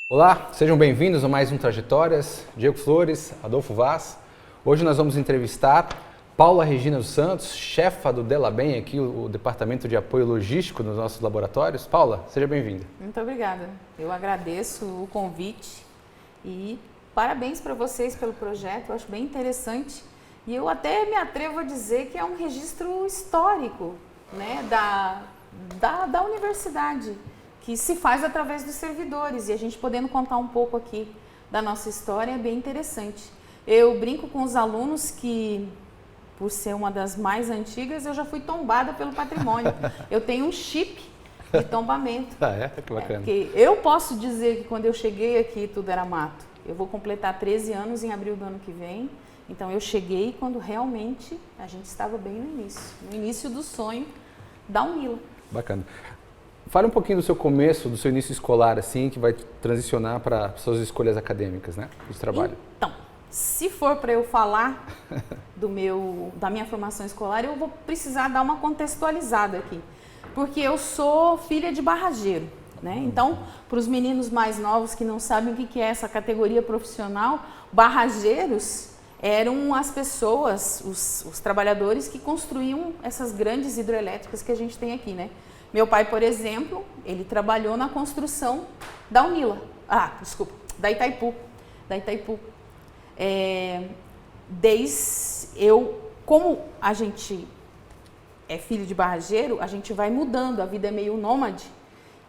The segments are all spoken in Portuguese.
Olá, sejam bem-vindos a mais um Trajetórias. Diego Flores, Adolfo Vaz. Hoje nós vamos entrevistar Paula Regina dos Santos, chefa do Delabem, aqui o Departamento de Apoio Logístico nos nossos laboratórios. Paula, seja bem-vinda. Muito obrigada. Eu agradeço o convite e parabéns para vocês pelo projeto. Eu acho bem interessante e eu até me atrevo a dizer que é um registro histórico, né, da universidade, que se faz através dos servidores, e a gente podendo contar um pouco aqui da nossa história é bem interessante. Eu brinco com os alunos que, por ser uma das mais antigas, eu já fui tombada pelo patrimônio. Eu tenho um chip de tombamento. Ah, é? Que bacana. Porque eu posso dizer que quando eu cheguei aqui tudo era mato. Eu vou completar 13 anos em abril do ano que vem, então eu cheguei quando realmente a gente estava bem no início do sonho da UNILA. Bacana. Fale um pouquinho do seu começo, do seu início escolar, assim, que vai transicionar para suas escolhas acadêmicas, né, de trabalho. Então, se for para eu falar da minha formação escolar, eu vou precisar dar uma contextualizada aqui, porque eu sou filha de barrageiro, né? Então, para os meninos mais novos que não sabem o que é essa categoria profissional, barrageiros eram as pessoas, os trabalhadores que construíam essas grandes hidrelétricas que a gente tem aqui, né? Meu pai, por exemplo, ele trabalhou na construção da UNILA, da Itaipu. Como a gente é filho de barrageiro, a gente vai mudando, a vida é meio nômade,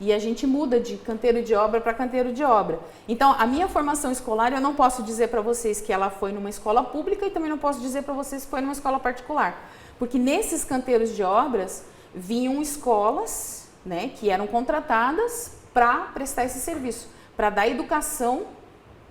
e a gente muda de canteiro de obra para canteiro de obra. Então, a minha formação escolar, eu não posso dizer para vocês que ela foi numa escola pública e também não posso dizer para vocês que foi numa escola particular, porque nesses canteiros de obras vinham escolas, né, que eram contratadas para prestar esse serviço, para dar educação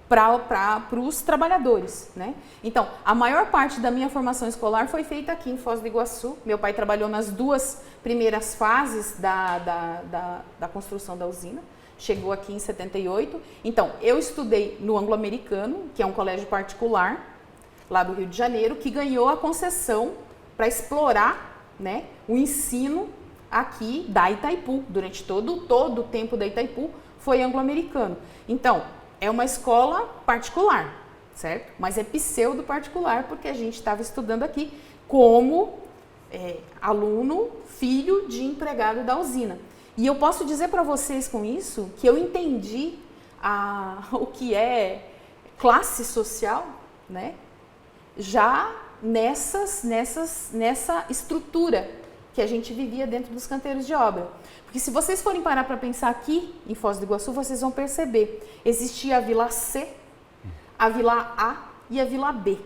para os trabalhadores, né? Então, a maior parte da minha formação escolar foi feita aqui em Foz do Iguaçu. Meu pai trabalhou nas duas primeiras fases da construção da usina, chegou aqui em 78. Então, eu estudei no Anglo-Americano, que é um colégio particular, lá do Rio de Janeiro, que ganhou a concessão para explorar, né, o ensino aqui da Itaipu. Durante todo o tempo da Itaipu foi Anglo-Americano. Então, é uma escola particular, certo? Mas é pseudo-particular porque a gente estava estudando aqui como aluno, filho de empregado da usina. E eu posso dizer para vocês com isso que eu entendi o que é classe social, né? Já nessa estrutura que a gente vivia dentro dos canteiros de obra. Porque se vocês forem parar para pensar aqui em Foz do Iguaçu, vocês vão perceber, existia a Vila C, a Vila A e a Vila B,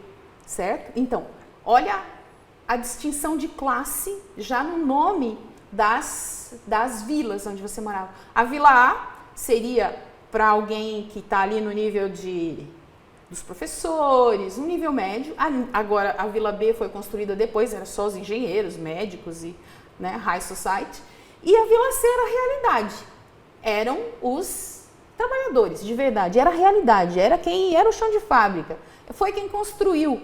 certo? Então, olha a distinção de classe já no nome das vilas onde você morava. A Vila A seria para alguém que está ali no nível dos professores, um nível médio. Agora, a Vila B foi construída depois, era só os engenheiros, médicos e, né, high society. E a Vila C era a realidade. Eram os trabalhadores, de verdade. Era a realidade, era o chão de fábrica. Foi quem construiu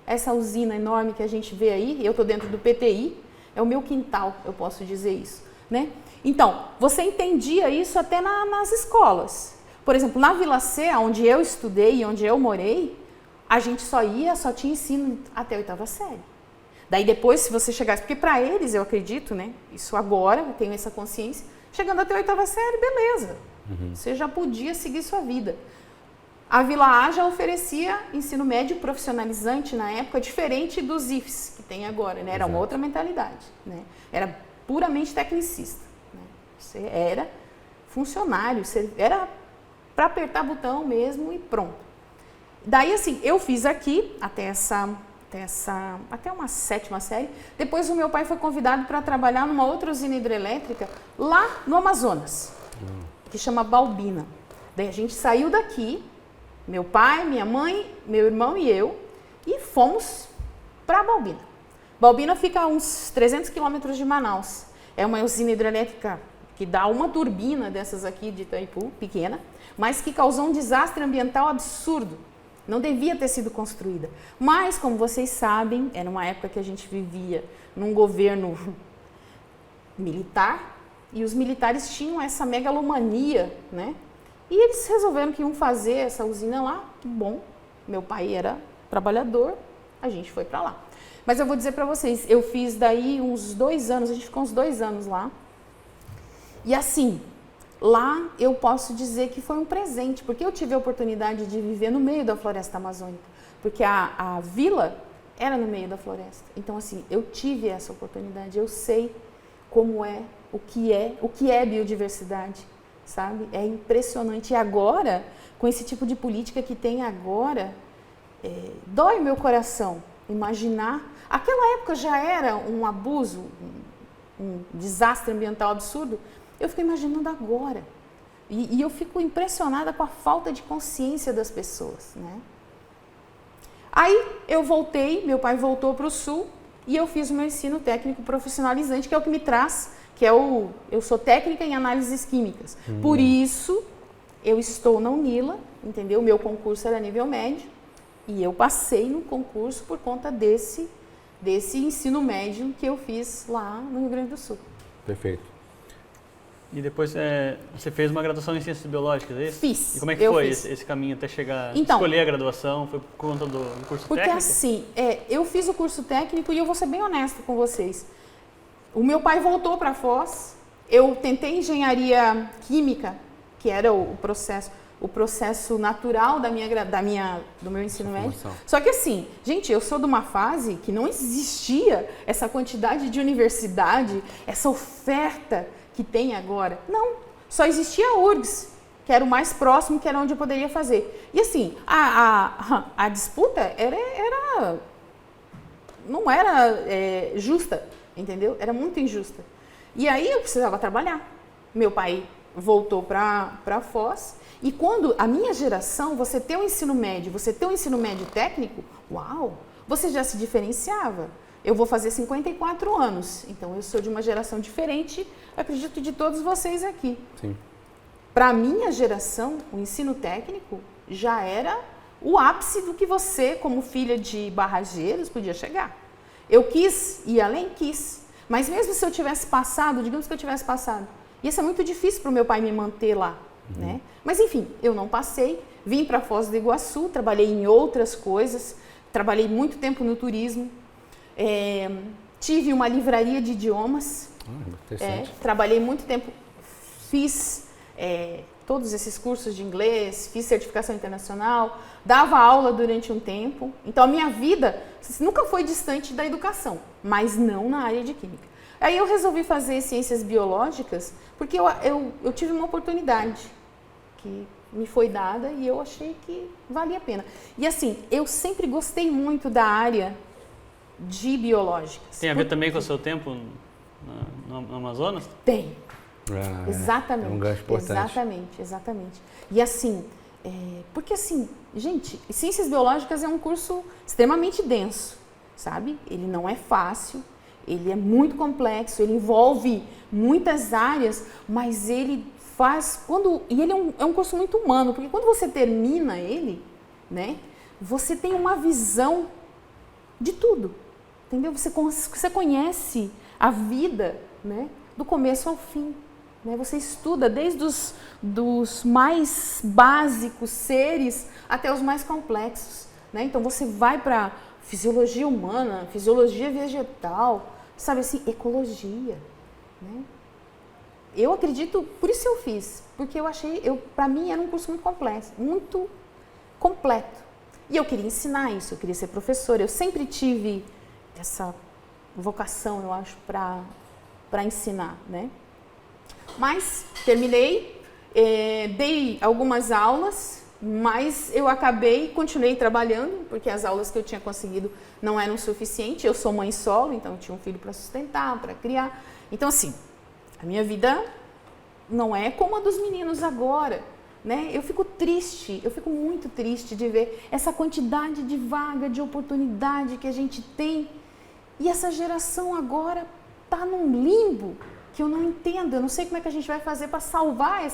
essa usina enorme que a gente vê aí. Eu estou dentro do PTI, é o meu quintal, eu posso dizer isso, né? Então, você entendia isso até nas escolas. Por exemplo, na Vila C, onde eu estudei e onde eu morei, a gente só tinha ensino até a 8ª série. Daí depois, se você chegasse, porque para eles, eu acredito, né, isso agora, eu tenho essa consciência, chegando até a 8ª série, beleza, você já podia seguir sua vida. A Vila A já oferecia ensino médio profissionalizante na época, diferente dos IFES que tem agora, né, era uma outra mentalidade, né, era puramente tecnicista, né, você era funcionário, você era para apertar botão mesmo e pronto. Daí, assim, eu fiz aqui até uma 7ª série. Depois o meu pai foi convidado para trabalhar numa outra usina hidrelétrica lá no Amazonas, que chama Balbina. Daí a gente saiu daqui, meu pai, minha mãe, meu irmão e eu, e fomos para Balbina. Balbina fica a uns 300 quilômetros de Manaus. É uma usina hidrelétrica que dá uma turbina dessas aqui de Itaipu, pequena, mas que causou um desastre ambiental absurdo. Não devia ter sido construída. Mas, como vocês sabem, era uma época que a gente vivia num governo militar, e os militares tinham essa megalomania, né, E eles resolveram que iam fazer essa usina lá. Bom, meu pai era trabalhador, a gente foi para lá. Mas eu vou dizer para vocês, eu fiz daí uns 2 anos, a gente ficou uns 2 anos lá. E assim, lá eu posso dizer que foi um presente, porque eu tive a oportunidade de viver no meio da floresta amazônica, porque a vila era no meio da floresta. Então assim, eu tive essa oportunidade, eu sei como é, o que é biodiversidade, sabe? É impressionante. E agora, com esse tipo de política que tem agora, dói o meu coração imaginar. Aquela época já era um abuso, um desastre ambiental absurdo. Eu fico imaginando agora. E eu fico impressionada com a falta de consciência das pessoas, né? Aí eu voltei, meu pai voltou para o sul e eu fiz o meu ensino técnico profissionalizante, que é o que me traz, eu sou técnica em análises químicas. Por isso, eu estou na UNILA, entendeu? Meu concurso era nível médio e eu passei no concurso por conta desse ensino médio que eu fiz lá no Rio Grande do Sul. Perfeito. E depois você fez uma graduação em Ciências Biológicas, é isso? Fiz. E como é que foi esse caminho até chegar, escolher a graduação? Foi por conta do curso técnico? Porque assim, eu fiz o curso técnico e eu vou ser bem honesta com vocês. O meu pai voltou para Foz, eu tentei engenharia química, que era o processo natural do meu ensino médio. Só que assim, gente, eu sou de uma fase que não existia essa quantidade de universidade, essa oferta que tem agora. Não, só existia a URGS, que era o mais próximo, que era onde eu poderia fazer. E assim, a disputa não era justa, entendeu? Era muito injusta. E aí eu precisava trabalhar. Meu pai voltou para Foz. E quando a minha geração, você ter um ensino médio técnico, uau, você já se diferenciava. Eu vou fazer 54 anos, então eu sou de uma geração diferente, acredito, de todos vocês aqui. Sim. Para a minha geração, o ensino técnico já era o ápice do que você, como filha de barrageiros, podia chegar. Eu quis ir além, quis. Mas mesmo se eu tivesse passado, digamos que eu tivesse passado, ia ser muito difícil para o meu pai me manter lá, né? Mas enfim, eu não passei, vim para Foz do Iguaçu, trabalhei em outras coisas, trabalhei muito tempo no turismo, tive uma livraria de idiomas, trabalhei muito tempo, fiz todos esses cursos de inglês, fiz certificação internacional, dava aula durante um tempo. Então a minha vida nunca foi distante da educação, mas não na área de química. Aí eu resolvi fazer ciências biológicas porque eu tive uma oportunidade que me foi dada e eu achei que valia a pena. E assim, eu sempre gostei muito da área de biológicas. Tem a ver também com o seu tempo no Amazonas? Tem. Exatamente. É um gancho importante. Exatamente. E assim, porque assim, gente, ciências biológicas é um curso extremamente denso, sabe? Ele não é fácil, ele é muito complexo, ele envolve muitas áreas, mas ele faz, e ele é um curso muito humano, porque quando você termina ele, né, você tem uma visão de tudo, entendeu? Você conhece a vida, né, do começo ao fim. Você estuda desde dos mais básicos seres até os mais complexos. Né? Então você vai para fisiologia humana, fisiologia vegetal, sabe assim, ecologia. Né? Eu acredito, por isso eu fiz, porque para mim era um curso muito complexo, muito completo. E eu queria ensinar isso, eu queria ser professora. Eu sempre tive essa vocação, eu acho, para ensinar, né? Mas terminei, dei algumas aulas, mas eu continuei trabalhando, porque as aulas que eu tinha conseguido não eram suficientes. Eu sou mãe solo, então eu tinha um filho para sustentar, para criar. Então, assim, a minha vida não é como a dos meninos agora, né? Eu fico muito triste de ver essa quantidade de vaga, de oportunidade que a gente tem. E essa geração agora está num limbo que eu não entendo, eu não sei como é que a gente vai fazer para salvar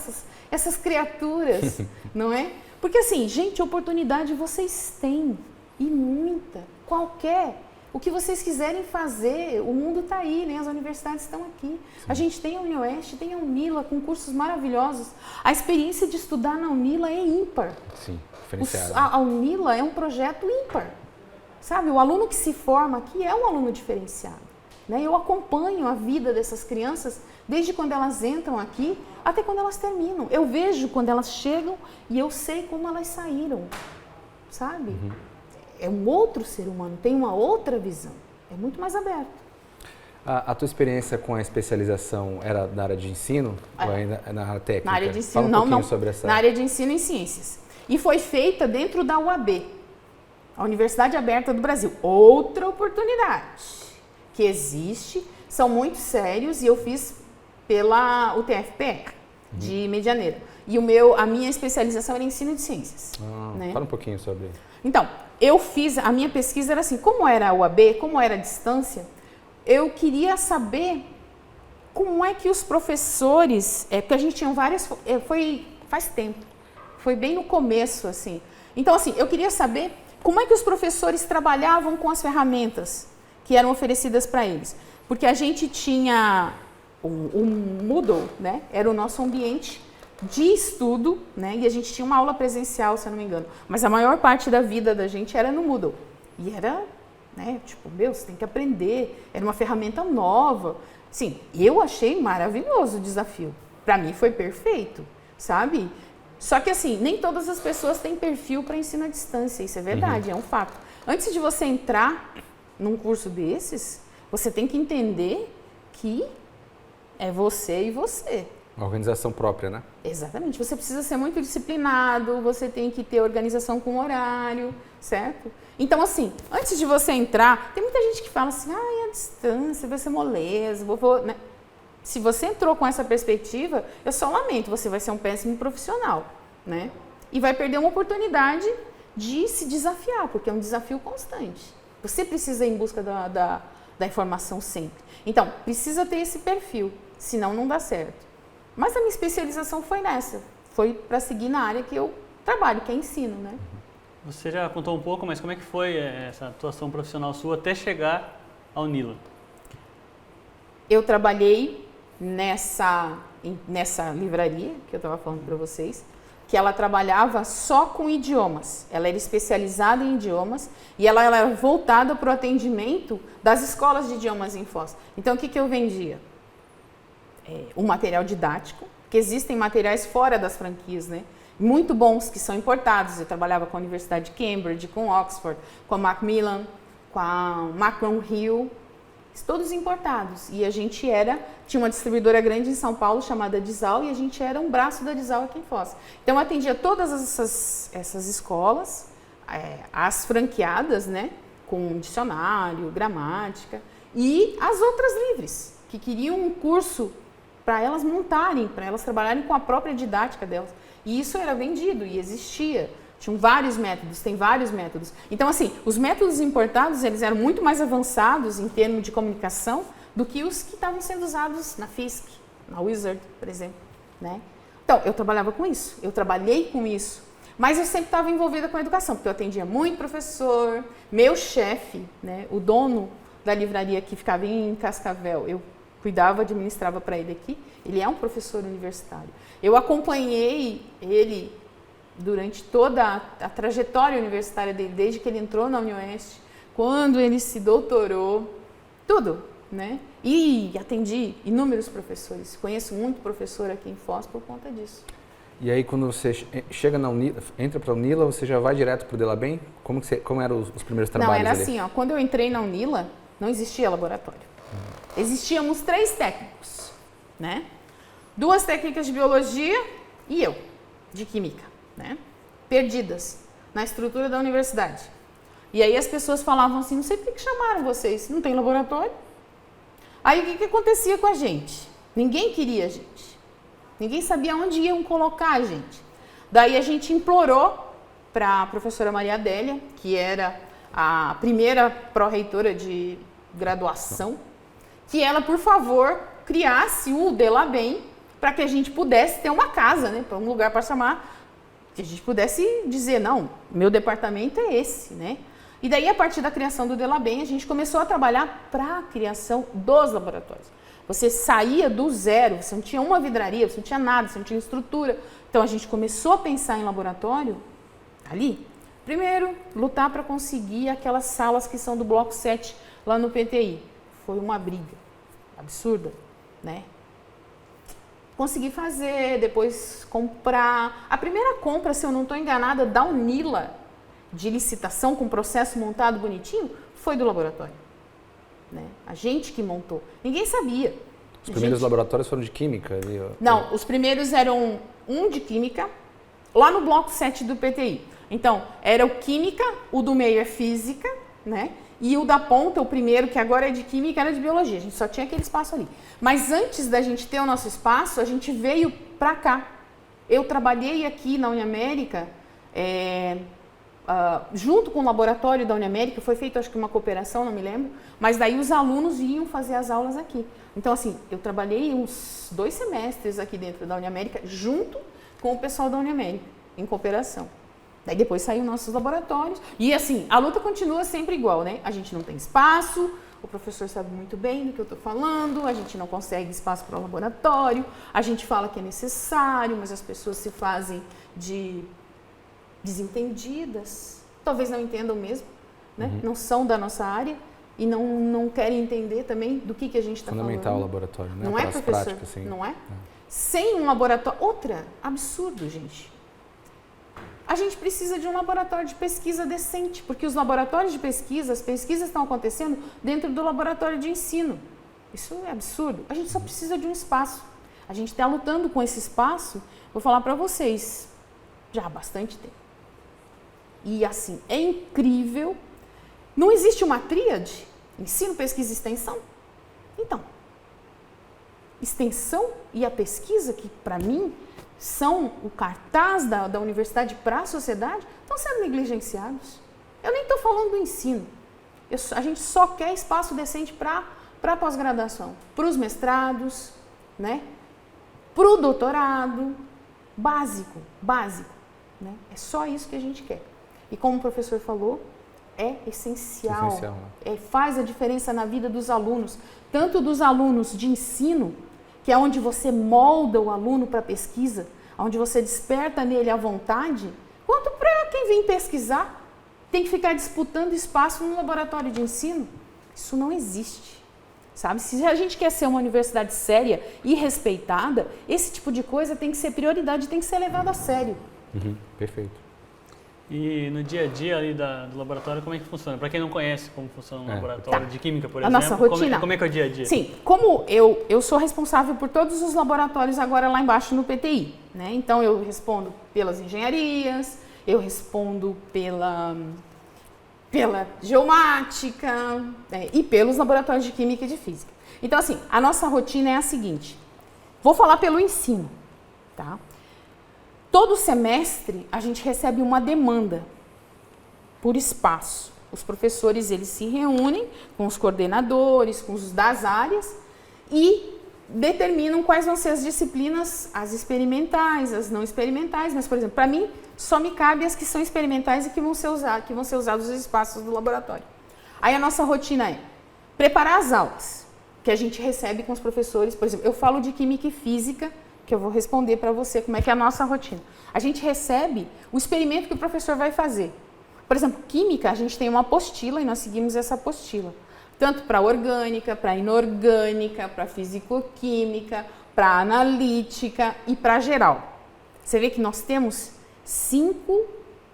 essas criaturas, não é? Porque assim, gente, oportunidade vocês têm, e muita, qualquer O que vocês quiserem fazer, o mundo está aí, né? As universidades estão aqui. Sim. A gente tem a Unioeste, tem a Unila com cursos maravilhosos. A experiência de estudar na Unila é ímpar. Sim, diferenciada. A Unila é um projeto ímpar. Sabe, o aluno que se forma aqui é um aluno diferenciado. Né? Eu acompanho a vida dessas crianças desde quando elas entram aqui até quando elas terminam. Eu vejo quando elas chegam e eu sei como elas saíram. Sabe? Uhum. É um outro ser humano, tem uma outra visão, é muito mais aberto. A tua experiência com a especialização era na área de ensino ou ainda na área técnica? Na área de ensino, Fala um pouquinho sobre essa... Na área de ensino em ciências. E foi feita dentro da UAB, a Universidade Aberta do Brasil. Outra oportunidade que existe, são muito sérios e eu fiz pela UTFPE de Medianeira. E a minha especialização era em ensino de ciências. Né? Fala um pouquinho sobre... Então, eu fiz, a minha pesquisa era assim, como era a UAB, como era a distância, eu queria saber como é que os professores, porque a gente tinha várias, faz tempo, foi bem no começo, assim. Então, assim, eu queria saber como é que os professores trabalhavam com as ferramentas que eram oferecidas para eles. Porque a gente tinha o Moodle, né? Era o nosso ambiente de estudo, né? E a gente tinha uma aula presencial, se eu não me engano. Mas a maior parte da vida da gente era no Moodle. E era, né? Tipo, você tem que aprender. Era uma ferramenta nova. Sim, eu achei maravilhoso o desafio. Para mim foi perfeito, sabe? Só que assim, nem todas as pessoas têm perfil para ensino à distância. Isso é verdade, é um fato. Antes de você entrar num curso desses, você tem que entender que é você e você. Uma organização própria, né? Exatamente. Você precisa ser muito disciplinado, você tem que ter organização com horário, certo? Então, assim, antes de você entrar, tem muita gente que fala assim, a distância vai ser moleza, né? Se você entrou com essa perspectiva, eu só lamento, você vai ser um péssimo profissional, né? E vai perder uma oportunidade de se desafiar, porque é um desafio constante. Você precisa ir em busca da informação sempre. Então, precisa ter esse perfil, senão não dá certo. Mas a minha especialização foi nessa, foi para seguir na área que eu trabalho, que é ensino, né? Você já contou um pouco, mas como é que foi essa atuação profissional sua até chegar à Unila? Eu trabalhei nessa livraria que eu estava falando para vocês, que ela trabalhava só com idiomas. Ela era especializada em idiomas e ela era voltada para o atendimento das escolas de idiomas em Foz. Então, o que eu vendia? Um material didático, que existem materiais fora das franquias, né? Muito bons, que são importados. Eu trabalhava com a Universidade de Cambridge, com Oxford, com a Macmillan, com a McGraw-Hill, todos importados. E a gente tinha uma distribuidora grande em São Paulo chamada Dizal e a gente era um braço da Dizal aqui em Foz. Então, eu atendia todas essas escolas, as franqueadas, né? Com dicionário, gramática, e as outras livres, que queriam um curso para elas montarem, para elas trabalharem com a própria didática delas. E isso era vendido e existia. Tinham vários métodos, tem vários métodos. Então, assim, os métodos importados, eles eram muito mais avançados em termos de comunicação do que os que estavam sendo usados na FISC, na Wizard, por exemplo, né? Então, eu trabalhava com isso, eu trabalhei com isso. Mas eu sempre estava envolvida com a educação, porque eu atendia muito professor, meu chefe, né, o dono da livraria que ficava em Cascavel, eu cuidava, administrava para ele aqui, ele é um professor universitário. Eu acompanhei ele durante toda a trajetória universitária dele, desde que ele entrou na Unioeste, quando ele se doutorou, tudo, né? E atendi inúmeros professores, conheço muito professor aqui em Foz por conta disso. E aí, quando você chega na Unila, entra para a Unila, você já vai direto para o Delabem? Como eram os primeiros trabalhos? Não, era ali? assim, quando eu entrei na Unila, não existia laboratório. Existíamos 3 técnicos, né? 2 técnicas de biologia e eu, de química, né? Perdidas na estrutura da universidade. E aí as pessoas falavam assim, não sei por que chamaram vocês, não tem laboratório? Aí o que acontecia com a gente? Ninguém queria a gente. Ninguém sabia onde iam colocar a gente. Daí a gente implorou para a professora Maria Adélia, que era a primeira pró-reitora de graduação, que ela, por favor, criasse o Delabem para que a gente pudesse ter uma casa, né, para um lugar para chamar, que a gente pudesse dizer, não, meu departamento é esse, né? E daí, a partir da criação do Delabem, a gente começou a trabalhar para a criação dos laboratórios. Você saía do zero, você não tinha uma vidraria, você não tinha nada, você não tinha estrutura. Então, a gente começou a pensar em laboratório ali. Primeiro, lutar para conseguir aquelas salas que são do Bloco 7 lá no PTI. Foi uma briga absurda, né? Consegui fazer, depois comprar. A primeira compra, se eu não estou enganada, da Unila, de licitação com processo montado bonitinho, foi do laboratório. Né? A gente que montou. Ninguém sabia. Os primeiros laboratórios foram de química? Ali, Não, os primeiros eram um de química, lá no Bloco 7 do PTI. Então, era o química, o do meio é física, né? E o da ponta, o primeiro, que agora é de química, era de biologia. A gente só tinha aquele espaço ali. Mas antes da gente ter o nosso espaço, a gente veio para cá. Eu trabalhei aqui na Uniamérica, junto com o laboratório da Uniamérica, foi feita acho que uma cooperação, não me lembro, mas daí os alunos iam fazer as aulas aqui. Então, assim, eu trabalhei uns 2 semestres aqui dentro da Uniamérica, junto com o pessoal da Uniamérica, em cooperação. Daí depois saiu nossos laboratórios. E assim, a luta continua sempre igual, né? A gente não tem espaço, o professor sabe muito bem do que eu estou falando, a gente não consegue espaço para o laboratório, a gente fala que é necessário, mas as pessoas se fazem de desentendidas, talvez não entendam mesmo, né? Não são da nossa área e não querem entender também do que a gente está falando. Fundamental o laboratório, né? Não é, professor? Práticas, sim. Não é? Sem um laboratório... Absurdo, gente. A gente precisa de um laboratório de pesquisa decente, porque os laboratórios de pesquisa, as pesquisas estão acontecendo dentro do laboratório de ensino. Isso é absurdo. A gente só precisa de um espaço. A gente está lutando com esse espaço, vou falar para vocês, já há bastante tempo. E assim, é incrível. Não existe uma tríade? Ensino, pesquisa e extensão? Então, extensão e a pesquisa, que para mim são o cartaz da universidade para a sociedade, estão sendo negligenciados. Eu nem estou falando do ensino. A gente só quer espaço decente para a pós-graduação, para os mestrados, né? Para o doutorado, básico, né? É só isso que a gente quer. E como o professor falou, é essencial, né? Faz a diferença na vida dos alunos, tanto dos alunos de ensino, que é onde você molda o aluno para pesquisa, onde você desperta nele a vontade, quanto para quem vem pesquisar, tem que ficar disputando espaço no laboratório de ensino. Isso não existe, sabe? Se a gente quer ser uma universidade séria e respeitada, esse tipo de coisa tem que ser prioridade, tem que ser levado a sério. Perfeito. E no dia a dia ali do laboratório, como é que funciona? Para quem não conhece como funciona um laboratório de química, por exemplo, nossa rotina. Como é que é o dia a dia? Sim, como eu sou responsável por todos os laboratórios agora lá embaixo no PTI, né? Então eu respondo pelas engenharias, eu respondo pela geomática, e pelos laboratórios de química e de física. Então assim, a nossa rotina é a seguinte, vou falar pelo ensino, tá? Todo semestre a gente recebe uma demanda por espaço. Os professores eles se reúnem com os coordenadores, com os das áreas e determinam quais vão ser as disciplinas, as experimentais, as não experimentais. Mas, por exemplo, para mim só me cabe as que são experimentais e que vão ser usados os espaços do laboratório. Aí a nossa rotina é preparar as aulas que a gente recebe com os professores. Por exemplo, eu falo de química e física, que eu vou responder para você como é que é a nossa rotina. A gente recebe o experimento que o professor vai fazer. Por exemplo, química, a gente tem uma apostila e nós seguimos essa apostila. Tanto para orgânica, para inorgânica, para fisicoquímica, para analítica e para geral. Você vê que nós temos 5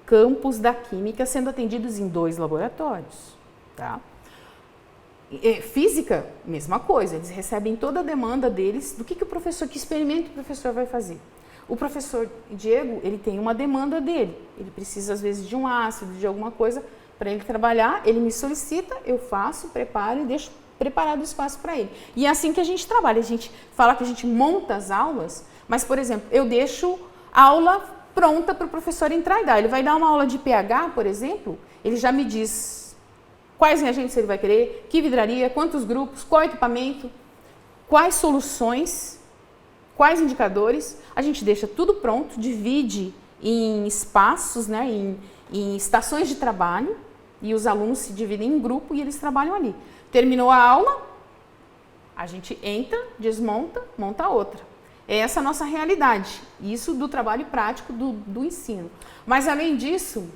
campos da química sendo atendidos em 2 laboratórios. Tá? Física, mesma coisa, eles recebem toda a demanda deles do que experimento o professor vai fazer. O professor Diego, ele tem uma demanda dele, ele precisa às vezes de um ácido, de alguma coisa para ele trabalhar, ele me solicita, eu faço, preparo e deixo preparado o espaço para ele. E é assim que a gente trabalha, a gente fala que a gente monta as aulas, mas por exemplo, eu deixo a aula pronta para o professor entrar e dar. Ele vai dar uma aula de pH, por exemplo, ele já me diz quais reagentes ele vai querer, que vidraria, quantos grupos, qual equipamento, quais soluções, quais indicadores. A gente deixa tudo pronto, divide em espaços, né, em estações de trabalho, E os alunos se dividem em grupo e eles trabalham ali. Terminou a aula, a gente entra, desmonta, monta outra. É essa a nossa realidade. Isso do trabalho prático do ensino. Mas, além disso,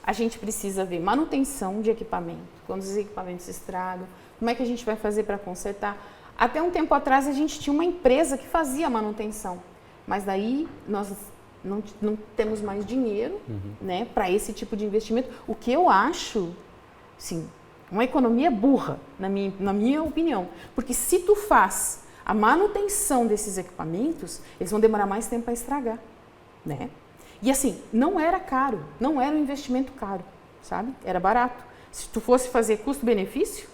a gente precisa ver manutenção de equipamento. Quando os equipamentos se estragam, como é que a gente vai fazer para consertar? Até um tempo atrás, a gente tinha uma empresa que fazia a manutenção. Mas daí, nós não temos mais dinheiro, né, para esse tipo de investimento. O que eu acho, sim, uma economia burra, na minha opinião. Porque se tu faz a manutenção desses equipamentos, eles vão demorar mais tempo para estragar, né? E assim, não era caro, não era um investimento caro, sabe? Era barato. Se tu fosse fazer custo-benefício,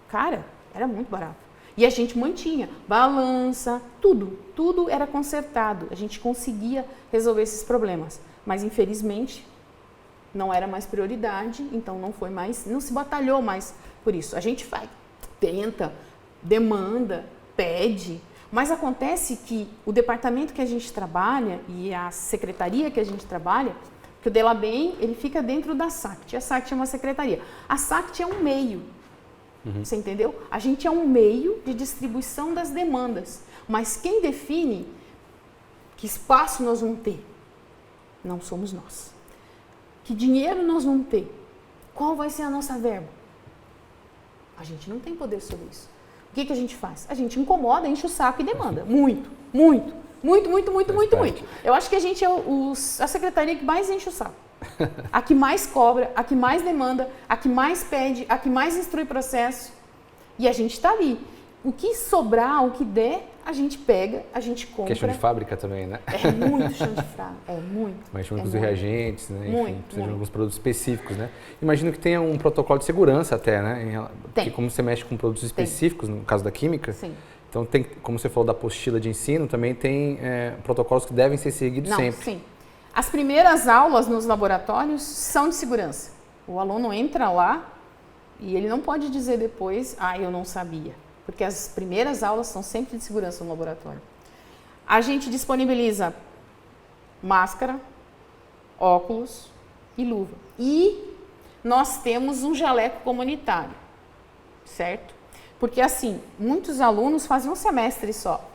cara, era muito barato. E a gente mantinha balança, tudo era consertado. A gente conseguia resolver esses problemas. Mas, infelizmente, não era mais prioridade, então não se batalhou mais por isso. A gente tenta, demanda, pede, mas acontece que o departamento que a gente trabalha e a secretaria que a gente trabalha, que o Delabem, ele fica dentro da SACT. A SACT é uma secretaria. A SACT é um meio. Você entendeu? A gente é um meio de distribuição das demandas, mas quem define que espaço nós vamos ter não somos nós. Que dinheiro nós vamos ter? Qual vai ser a nossa verba? A gente não tem poder sobre isso. O que a gente faz? A gente incomoda, enche o saco e demanda. Muito. Eu acho que a gente é a secretaria que mais enche o saco. A que mais cobra, a que mais demanda, a que mais pede, a que mais instrui processo. E a gente está ali. O que sobrar, o que der, a gente pega, a gente compra. Questão de fábrica também, né? É muito chão de fábrica, é muito. Mas com os reagentes, né? Enfim, precisa de alguns produtos específicos, né? Imagino que tenha um protocolo de segurança até, né? Porque como você mexe com produtos específicos, no caso da química, sim. Então tem, como você falou da apostila de ensino, também tem protocolos que devem ser seguidos sempre. Sim. As primeiras aulas nos laboratórios são de segurança. O aluno entra lá e ele não pode dizer depois, eu não sabia. Porque as primeiras aulas são sempre de segurança no laboratório. A gente disponibiliza máscara, óculos e luva. E nós temos um jaleco comunitário, certo? Porque assim, muitos alunos fazem um semestre só.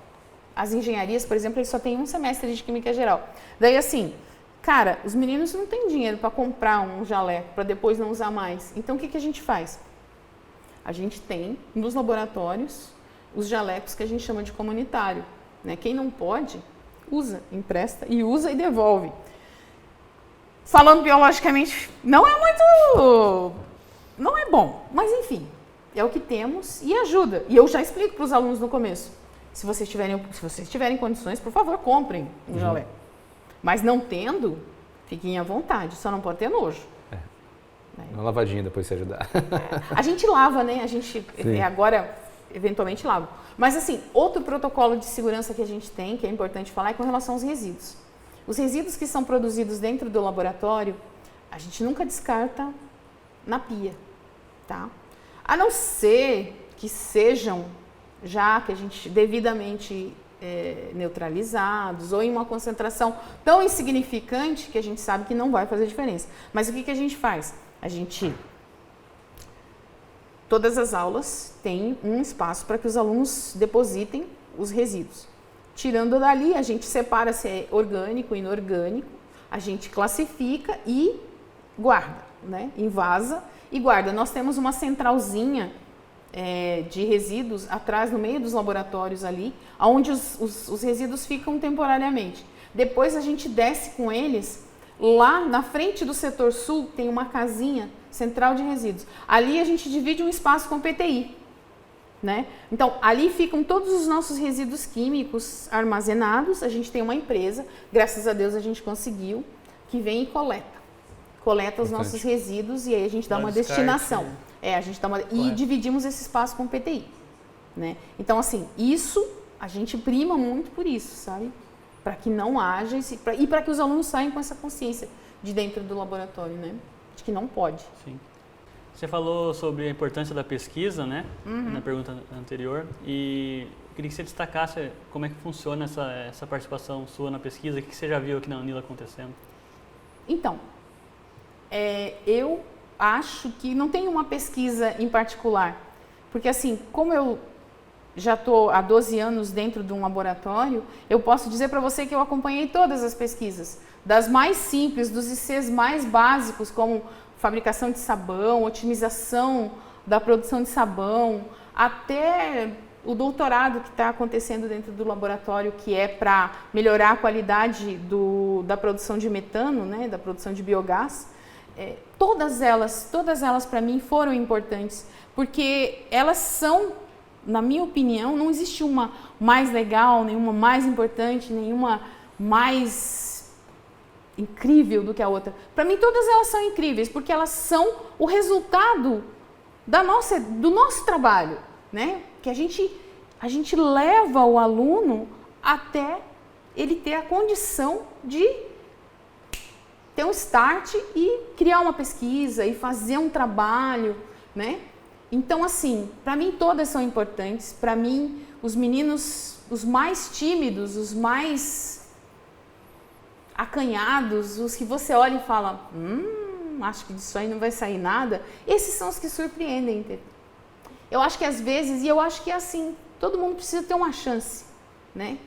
As engenharias, por exemplo, eles só têm um semestre de química geral. Daí assim, cara, os meninos não têm dinheiro para comprar um jaleco, para depois não usar mais. Então, o que a gente faz? A gente tem, nos laboratórios, os jalecos que a gente chama de comunitário. Né? Quem não pode, usa, empresta e usa e devolve. Falando biologicamente, não é bom, mas enfim, é o que temos e ajuda. E eu já explico para os alunos no começo. Se vocês tiverem condições, por favor, comprem um jaleco. Mas não tendo, fiquem à vontade, só não pode ter nojo. Uma lavadinha depois se ajudar. A gente lava, né? A gente agora, eventualmente, lava. Mas assim, outro protocolo de segurança que a gente tem, que é importante falar, é com relação aos resíduos. Os resíduos que são produzidos dentro do laboratório, a gente nunca descarta na pia, tá? A não ser que sejam já que a gente devidamente neutralizados ou em uma concentração tão insignificante que a gente sabe que não vai fazer diferença. Mas o que a gente faz? Todas as aulas têm um espaço para que os alunos depositem os resíduos. Tirando dali, a gente separa se é orgânico, inorgânico, a gente classifica e guarda, né? Envasa e guarda. Nós temos uma centralzinha de resíduos atrás, no meio dos laboratórios ali, onde os resíduos ficam temporariamente. Depois a gente desce com eles. Lá na frente do setor sul tem uma casinha central de resíduos. Ali a gente divide um espaço com PTI. Né? Então, ali ficam todos os nossos resíduos químicos armazenados. A gente tem uma empresa, graças a Deus a gente conseguiu, que vem e coleta os nossos resíduos e aí a gente dá uma destinação. E dividimos esse espaço com PTI. Né? Então, assim, isso a gente prima muito por isso, sabe? Para que não haja e para que os alunos saiam com essa consciência de dentro do laboratório, né? De que não pode. Sim. Você falou sobre a importância da pesquisa, né? Na pergunta anterior. E queria que você destacasse como é que funciona essa participação sua na pesquisa, o que você já viu aqui na UNILA acontecendo. Então, eu acho que não tem uma pesquisa em particular. Porque assim, como eu já estou há 12 anos dentro de um laboratório, eu posso dizer para você que eu acompanhei todas as pesquisas. Das mais simples, dos ICs mais básicos, como fabricação de sabão, otimização da produção de sabão, até o doutorado que está acontecendo dentro do laboratório, que é para melhorar a qualidade da produção de metano, né, da produção de biogás. Todas elas para mim foram importantes, porque elas são, na minha opinião, não existe uma mais legal, nenhuma mais importante, nenhuma mais incrível do que a outra. Para mim, todas elas são incríveis, porque elas são o resultado do nosso trabalho, né? Que a gente leva o aluno até ele ter a condição de ter um start e criar uma pesquisa e fazer um trabalho, né? Então, assim, para mim todas são importantes. Para mim, os meninos, os mais tímidos, os mais acanhados, os que você olha e fala, acho que disso aí não vai sair nada, esses são os que surpreendem, entendeu? Eu acho que às vezes, e eu acho que é assim, todo mundo precisa ter uma chance, né?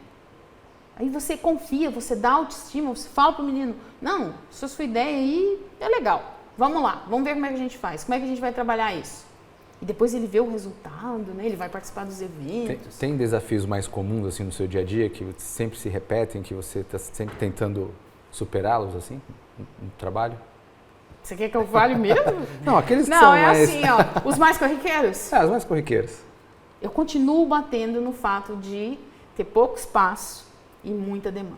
Aí você confia, você dá autoestima, você fala pro menino, não, se a sua ideia aí é legal, vamos lá, vamos ver como é que a gente faz, como é que a gente vai trabalhar isso. E depois ele vê o resultado, né? Ele vai participar dos eventos. Tem desafios mais comuns assim no seu dia a dia que sempre se repetem, que você está sempre tentando superá-los assim no trabalho? Você quer que eu fale mesmo? Não, aqueles que não, são é mais... assim, ó, os mais corriqueiros. Os mais corriqueiros. Eu continuo batendo no fato de ter pouco espaço e muita demanda.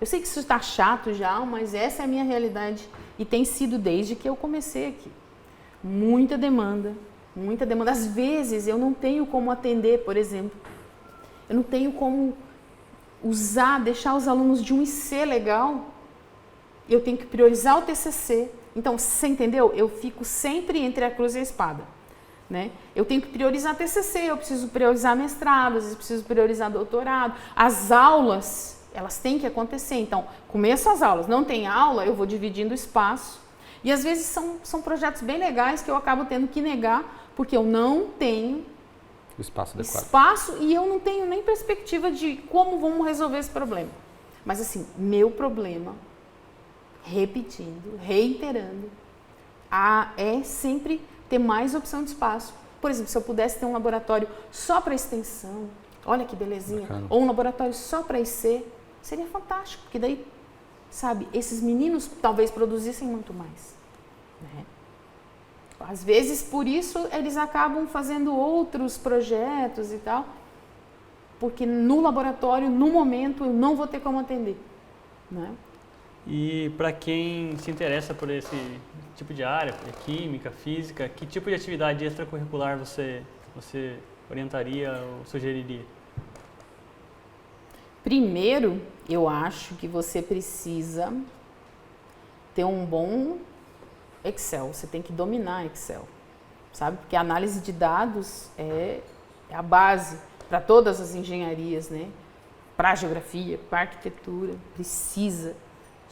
Eu sei que isso está chato já, mas essa é a minha realidade e tem sido desde que eu comecei aqui. Muita demanda, muita demanda. Às vezes eu não tenho como atender, por exemplo. Eu não tenho como deixar os alunos de um IC legal. Eu tenho que priorizar o TCC. Então, você entendeu? Eu fico sempre entre a cruz e a espada, né? Eu tenho que priorizar TCC, eu preciso priorizar mestrado, às vezes preciso priorizar doutorado. As aulas, elas têm que acontecer. Então, começo as aulas, não tem aula, eu vou dividindo o espaço. E às vezes são projetos bem legais que eu acabo tendo que negar, porque eu não tenho espaço e eu não tenho nem perspectiva de como vamos resolver esse problema. Mas assim, meu problema, repetindo, reiterando, é sempre ter mais opção de espaço. Por exemplo, se eu pudesse ter um laboratório só para extensão, olha que belezinha, bacana. Ou um laboratório só para IC, seria fantástico, porque daí, sabe, esses meninos talvez produzissem muito mais, né? Às vezes, por isso, eles acabam fazendo outros projetos e tal, porque no laboratório, no momento, eu não vou ter como atender, né? E para quem se interessa por esse tipo de área, química, física, que tipo de atividade extracurricular você orientaria ou sugeriria? Primeiro, eu acho que você precisa ter um bom Excel. Você tem que dominar Excel, sabe? Porque a análise de dados é a base para todas as engenharias, né? Para a geografia, para a arquitetura, precisa.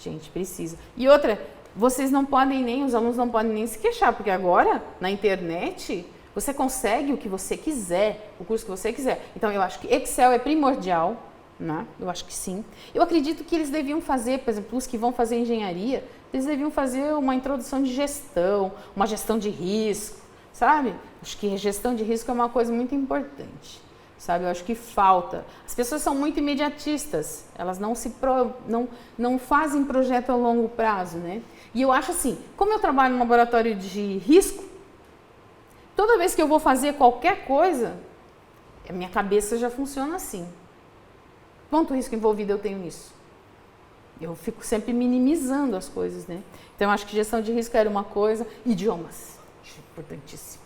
Gente, precisa. E outra, os alunos não podem nem se queixar, porque agora, na internet, você consegue o que você quiser, o curso que você quiser. Então, eu acho que Excel é primordial, né? Eu acho que sim. Eu acredito que eles deviam fazer, por exemplo, os que vão fazer engenharia, eles deviam fazer uma introdução de gestão, uma gestão de risco, sabe? Acho que gestão de risco é uma coisa muito importante. Sabe, eu acho que falta. As pessoas são muito imediatistas, elas não fazem projeto a longo prazo, né? E eu acho assim, como eu trabalho no laboratório de risco, toda vez que eu vou fazer qualquer coisa, a minha cabeça já funciona assim. Quanto risco envolvido eu tenho nisso? Eu fico sempre minimizando as coisas, né? Então, eu acho que gestão de risco era uma coisa. Idiomas, importantíssimo.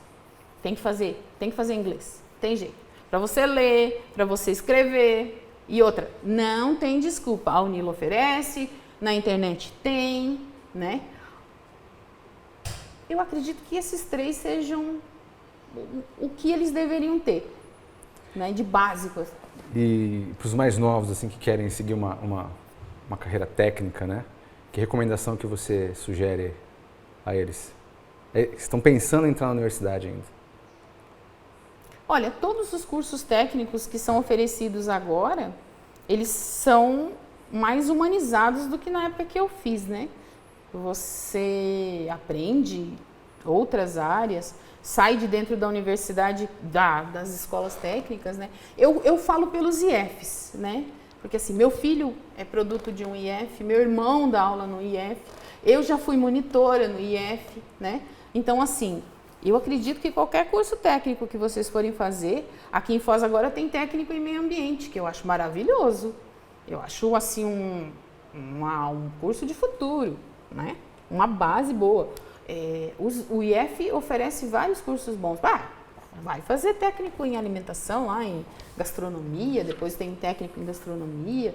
Tem que fazer inglês, tem jeito. Para você ler, para você escrever. E outra, não tem desculpa. A Unila oferece, na internet tem, né? Eu acredito que esses três sejam o que eles deveriam ter, né? De básicos. E para os mais novos, assim, que querem seguir uma carreira técnica, né? Que recomendação que você sugere a eles? estão pensando em entrar na universidade ainda? Olha, todos os cursos técnicos que são oferecidos agora, eles são mais humanizados do que na época que eu fiz, né? Você aprende outras áreas, sai de dentro da universidade, das escolas técnicas, né? Eu falo pelos IFs, né? Porque assim, meu filho é produto de um IF, meu irmão dá aula no IF, eu já fui monitora no IF, né? Então assim, eu acredito que qualquer curso técnico que vocês forem fazer, aqui em Foz agora tem técnico em meio ambiente, que eu acho maravilhoso. Eu acho assim um curso de futuro, né? Uma base boa. O IF oferece vários cursos bons. Vai fazer técnico em alimentação lá, em gastronomia, depois tem técnico em gastronomia,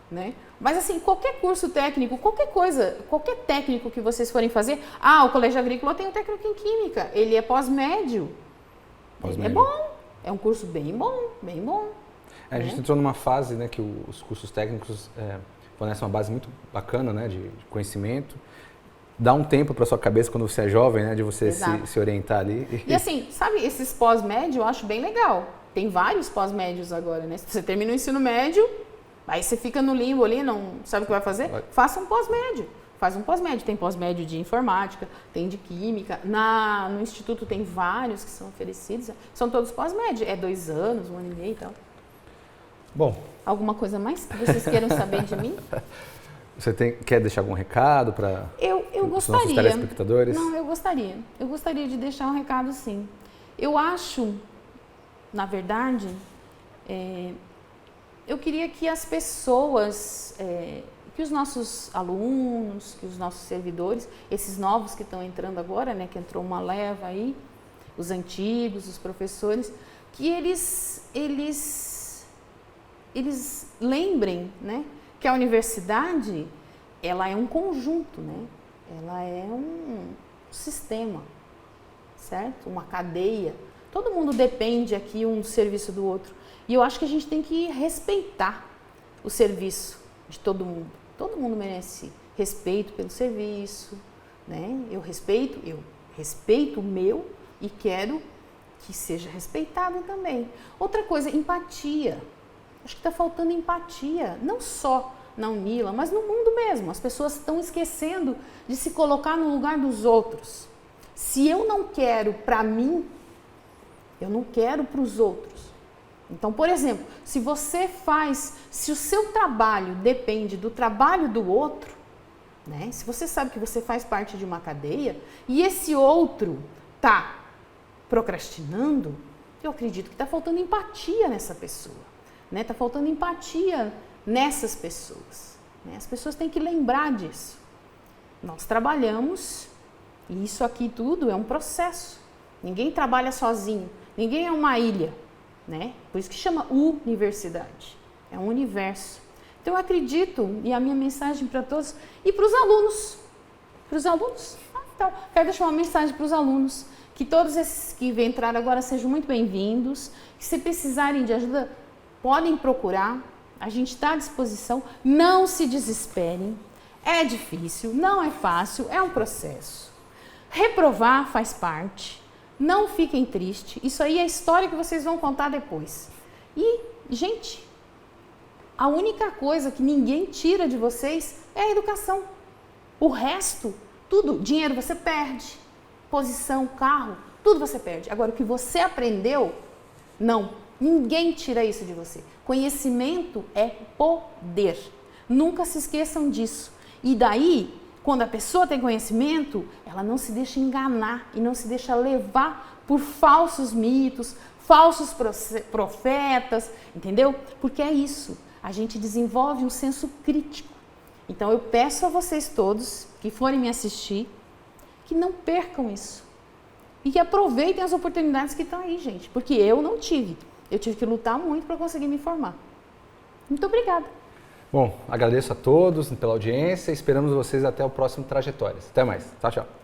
né? Mas assim, qualquer curso técnico, qualquer coisa, qualquer técnico que vocês forem fazer, o Colégio Agrícola tem um técnico em Química, ele é pós-médio. É bom, é um curso bem bom, bem bom. A gente entrou numa fase, né, que os cursos técnicos fornecem uma base muito bacana, né, de conhecimento. Dá um tempo para sua cabeça quando você é jovem, né, de você se orientar ali. E assim, sabe, esses pós-médio eu acho bem legal. Tem vários pós-médios agora, né? Se você termina o ensino médio, aí você fica no limbo ali, não sabe o que vai fazer? Faça um pós-médio. Faz um pós-médio. Tem pós-médio de informática, tem de química. No instituto tem vários que são oferecidos. São todos pós-médio. É 2 anos, 1 ano e meio e tal. Bom. Alguma coisa mais que vocês queiram saber de mim? Você quer deixar algum recado para os nossos telespectadores? Não, eu gostaria. Eu gostaria de deixar um recado, sim. Eu acho, na verdade, eu queria que as pessoas, que os nossos alunos, que os nossos servidores, esses novos que estão entrando agora, né, que entrou uma leva aí, os antigos, os professores, que eles lembrem, né, que a universidade, ela é um conjunto, né? Ela é um sistema, certo? Uma cadeia. Todo mundo depende aqui um do serviço do outro. E eu acho que a gente tem que respeitar o serviço de todo mundo. Todo mundo merece respeito pelo serviço, né? Eu respeito o meu e quero que seja respeitado também. Outra coisa, empatia. Acho que está faltando empatia, não só na Unila, mas no mundo mesmo. As pessoas estão esquecendo de se colocar no lugar dos outros. Se eu não quero para mim, eu não quero para os outros. Então, por exemplo, se o seu trabalho depende do trabalho do outro, né? Se você sabe que você faz parte de uma cadeia e esse outro está procrastinando, eu acredito que está faltando empatia nessa pessoa. Está faltando empatia nessas pessoas. Né? As pessoas têm que lembrar disso. Nós trabalhamos, e isso aqui tudo é um processo. Ninguém trabalha sozinho, ninguém é uma ilha. Né? Por isso que chama universidade. É um universo. Então eu acredito, e a minha mensagem para todos, e para os alunos. Para os alunos? Então, quero deixar uma mensagem para os alunos, que todos esses que vêm entrar agora sejam muito bem-vindos, que se precisarem de ajuda, podem procurar, a gente está à disposição, não se desesperem, é difícil, não é fácil, é um processo. Reprovar faz parte, não fiquem tristes, isso aí é a história que vocês vão contar depois. E, gente, a única coisa que ninguém tira de vocês é a educação. O resto, tudo, dinheiro você perde, posição, carro, tudo você perde. Agora, o que você aprendeu, não. Ninguém tira isso de você. Conhecimento é poder. Nunca se esqueçam disso. E daí, quando a pessoa tem conhecimento, ela não se deixa enganar e não se deixa levar por falsos mitos, falsos profetas, entendeu? Porque é isso. A gente desenvolve um senso crítico. Então eu peço a vocês todos que forem me assistir, que não percam isso. E que aproveitem as oportunidades que estão aí, gente. Porque eu não tive. Eu tive que lutar muito para conseguir me formar. Muito obrigada. Bom, agradeço a todos pela audiência e esperamos vocês até o próximo Trajetórias. Até mais. Tchau, tchau.